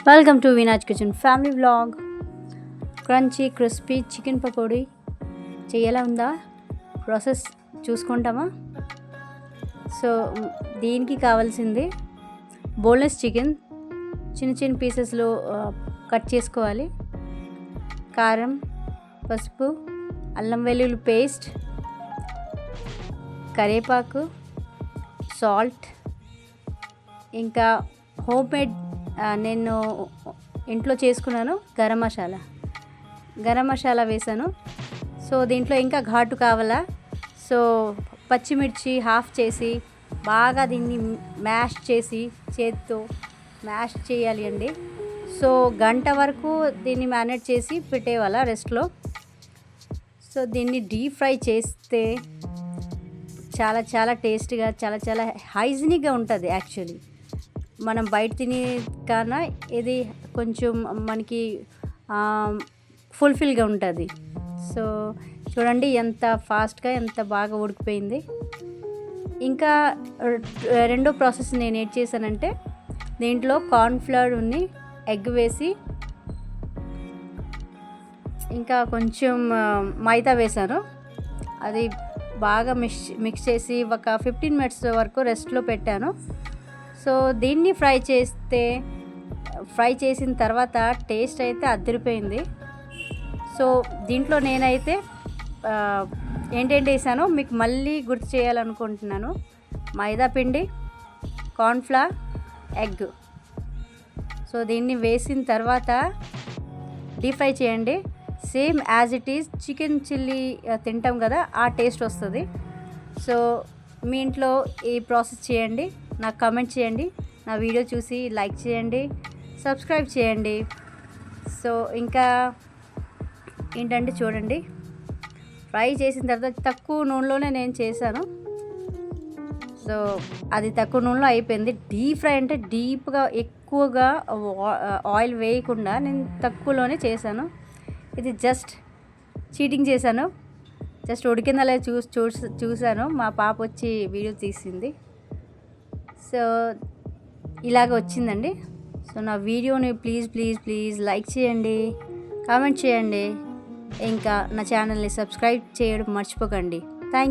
Welcome to Vinaz kitchen family vlog. Crunchy crispy chicken pakodi చేయాలా ఉందా? Process చూసుకుంటామా? So దీనికి కావాల్సింది బోన్లెస్ చికెన్ చిన్న చిన్న పీసెస్లో కట్ చేసుకోవాలి. కారం, పసుపు, అల్లం వెల్లుల్లి పేస్ట్, కరివేపాకు, సాల్ట్, ఇంకా హోమ్ మేడ్ నేను ఇంట్లో చేసుకున్నాను గరం మసాలా వేసాను. సో దీంట్లో ఇంకా ఘాటు కావాలా, సో పచ్చిమిర్చి హాఫ్ చేసి బాగా దీన్ని మ్యాష్ చేసి చేతితో మ్యాష్ చేయాలి అండి. సో గంట వరకు దీన్ని మ్యారినేట్ చేసి పెట్టేవాళ్ళ రెస్ట్లో. సో దీన్ని డీప్ ఫ్రై చేస్తే చాలా చాలా టేస్ట్గా చాలా హైజీనిక్గా ఉంటుంది. యాక్చువల్లీ మనం బయట తినే కన్నా ఇది కొంచెం మనకి ఫుల్ఫిల్గా ఉంటుంది. సో చూడండి ఎంత ఫాస్ట్గా ఎంత బాగా ఉడికిపోయింది. ఇంకా రెండో ప్రాసెస్ నేను ఏం చేశానంటే దీంట్లో కార్న్ఫ్లవర్ ఉన్ని ఎగ్ వేసి ఇంకా కొంచెం మైదా వేసాను. అది బాగా మిక్స్ చేసి ఒక 15 minutes వరకు రెస్ట్లో పెట్టాను. సో దీన్ని ఫ్రై చేసిన తర్వాత టేస్ట్ అయితే అదిరిపోయింది. సో దీంట్లో నేనైతే ఏంటేంటి వేసానో మీకు మళ్ళీ గుర్తు చేయాలనుకుంటున్నాను. మైదా పిండి, కార్న్ఫ్లవర్, ఎగ్. సో దీన్ని వేసిన తర్వాత డీప్ ఫ్రై చేయండి. Same as it is chicken chilli తింటాం కదా, ఆ టేస్ట్ వస్తుంది. సో మీ ఇంట్లో ఈ ప్రాసెస్ చేయండి, నాకు కామెంట్ చేయండి, నా వీడియో చూసి లైక్ చేయండి, సబ్స్క్రైబ్ చేయండి. సో ఇంకా ఏంటంటే చూడండి, ఫ్రై చేసిన తర్వాత తక్కువ నూనెలోనే నేను చేశాను. సో అది తక్కువ నూనెలో అయిపోయింది. డీప్ ఫ్రై అంటే డీప్గా ఎక్కువగా ఆయిల్ వేయకుండా నేను తక్కువలోనే చేశాను. ఇది జస్ట్ చీటింగ్ చేశాను. జస్ట్ ఉడికిందలే చూశాను. మా పాప వచ్చి వీడియో తీసింది. సో ఇలాగ వచ్చిందండి. సో నా వీడియోని ప్లీజ్ లైక్ చేయండి, కామెంట్ చేయండి, ఇంకా నా ఛానల్ని సబ్స్క్రైబ్ చేయడం మర్చిపోకండి. థ్యాంక్